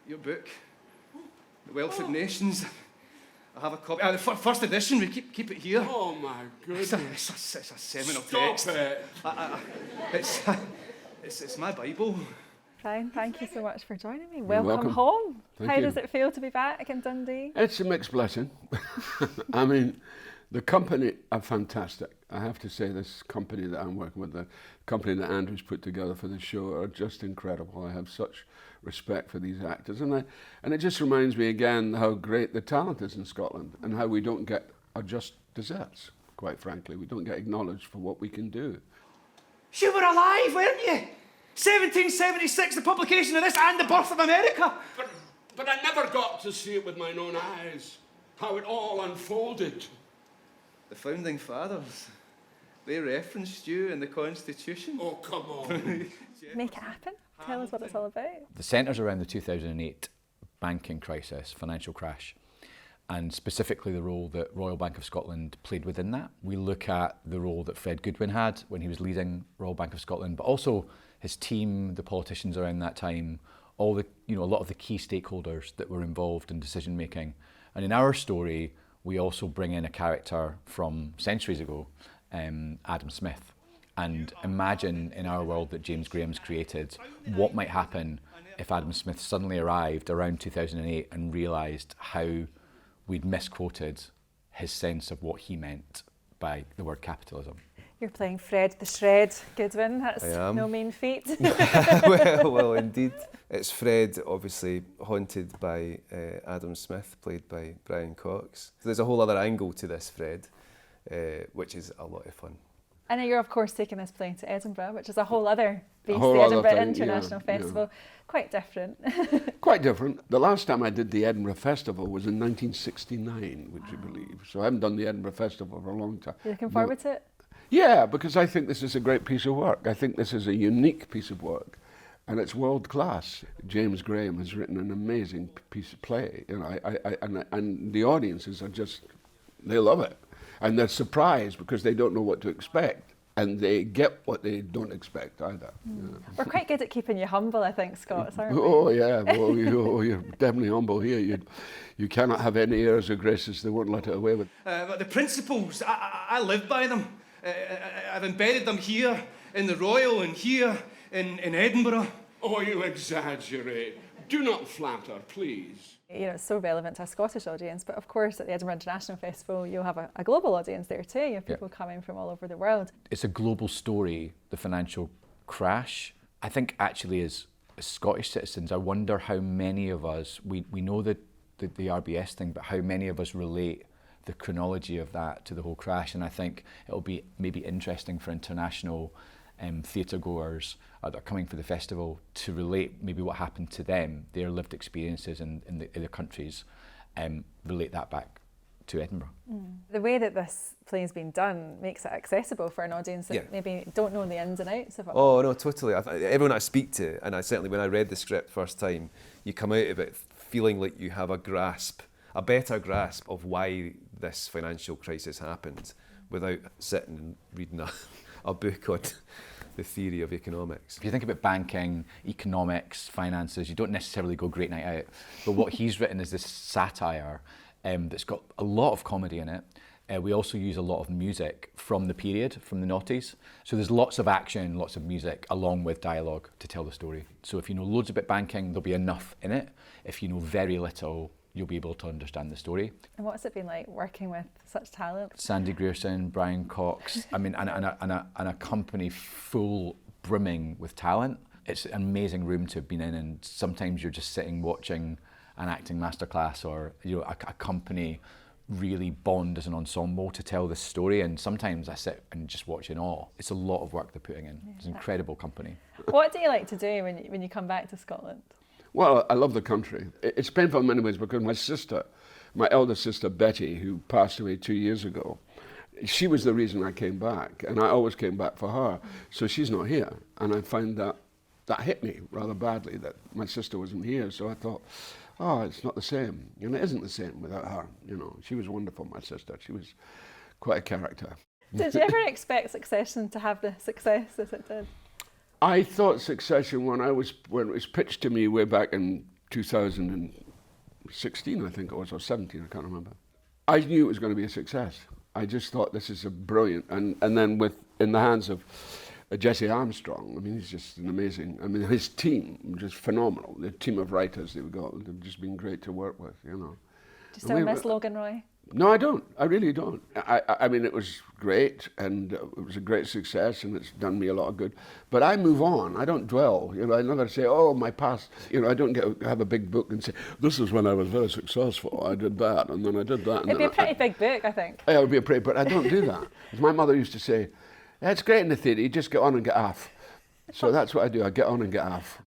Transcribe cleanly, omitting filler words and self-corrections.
your book, The Wealth of Nations. I have a copy. The first edition. We keep it here. Oh my goodness! It's a seminal Stop text. it! It's my Bible. Brian, thank you so much for joining me. You're welcome. Home. Thank How you. does it feel to be back in Dundee? It's a mixed blessing. I mean, the company are fantastic. I have to say, this company that I'm working with, the company that Andrew's put together for the show, are just incredible. I have such respect for these actors, and it just reminds me again how great the talent is in Scotland, and how we don't get our just deserts. Quite frankly, we don't get acknowledged for what we can do. You were alive, weren't you? 1776, the publication of this, and the birth of America. But I never got to see it with my own eyes, how it all unfolded. The founding fathers, they referenced you in the Constitution. Oh, come on. Make it happen. Tell us what it's all about. The centres around the 2008 banking crisis, financial crash, and specifically the role that Royal Bank of Scotland played within that. We look at the role that Fred Goodwin had when he was leading Royal Bank of Scotland, but also his team, the politicians around that time, a lot of the key stakeholders that were involved in decision making. And in our story, we also bring in a character from centuries ago, Adam Smith, and imagine in our world that James Graham's created, what might happen if Adam Smith suddenly arrived around 2008 and realised how we'd misquoted his sense of what he meant by the word capitalism. You're playing Fred the Shred Goodwin. That's no mean feat. well, indeed. It's Fred, obviously haunted by Adam Smith, played by Brian Cox. There's a whole other angle to this Fred, which is a lot of fun. I know you're, of course, taking this plane to Edinburgh, which is a whole other beast, whole the other Edinburgh thing, International yeah, Festival. Quite different. Quite different. The last time I did the Edinburgh Festival was in 1969, would you believe? So I haven't done the Edinburgh Festival for a long time. You looking forward to it? Yeah, because I think this is a great piece of work. I think this is a unique piece of work, and it's world class. James Graham has written an amazing piece of play, and the audiences are they love it, and they're surprised because they don't know what to expect, and they get what they don't expect either. Yeah. We're quite good at keeping you humble, I think, Scots, aren't we? Oh yeah, well, you're definitely humble here. You cannot have any airs or graces; they won't let it away with. But the principles, I live by them. I've embedded them here in the Royal and here in Edinburgh. Oh, you exaggerate. Do not flatter, please. It's so relevant to a Scottish audience, but of course at the Edinburgh International Festival you'll have a global audience there too. You have people coming from all over the world. It's a global story, the financial crash. I think actually as Scottish citizens, I wonder how many of us, we know the RBS thing, but how many of us relate the chronology of that to the whole crash. And I think it'll be maybe interesting for international theatre goers that are coming for the festival to relate maybe what happened to them, their lived experiences in the countries, relate that back to Edinburgh. The way that this play's been done makes it accessible for an audience that maybe don't know the ins and outs of it. Oh no, totally. Everyone I speak to, and I certainly when I read the script first time, you come out of it feeling like you have a better grasp of why this financial crisis happened without sitting and reading a book on the theory of economics. If you think about banking, economics, finances, you don't necessarily go great night out. But what he's written is this satire that's got a lot of comedy in it. We also use a lot of music from the period, from the noughties. So there's lots of action, lots of music, along with dialogue to tell the story. So if you know loads about banking, there'll be enough in it. If you know very little, you'll be able to understand the story. And what's it been like working with such talent? Sandy Grierson, Brian Cox, I mean, and a company full, brimming with talent. It's an amazing room to have been in, and sometimes you're just sitting watching an acting masterclass, or a company really bond as an ensemble to tell this story, and sometimes I sit and just watch in awe. It's a lot of work they're putting in. It's an incredible company. What do you like to do when you come back to Scotland? Well, I love the country. It's painful in many ways because my elder sister Betty, who passed away 2 years ago, she was the reason I came back, and I always came back for her. So she's not here, and I find that hit me rather badly that my sister wasn't here. So I thought, oh, it's not the same. And it isn't the same without her. She was wonderful, my sister. She was quite a character. Did you ever expect Succession to have the success that it did? I thought Succession, when it was pitched to me way back in 2016, I think it was, or 17, I can't remember. I knew it was going to be a success. I just thought this is a brilliant, and then in the hands of Jesse Armstrong, I mean, he's just an amazing, I mean, his team, just phenomenal. The team of writers they've got, they've just been great to work with, you know. Do you still miss Logan Roy? No, I don't. I really don't. I mean, it was great, and it was a great success, and it's done me a lot of good. But I move on. I don't dwell. You know, I never say, "Oh, my past." You know, I don't have a big book and say, "This is when I was very successful. I did that, and then I did that." And It'd be a pretty big book, I think. Yeah, it would be a pretty. But I don't do that. As my mother used to say, "It's great in the theory. Just get on and get off." So that's what I do. I get on and get off.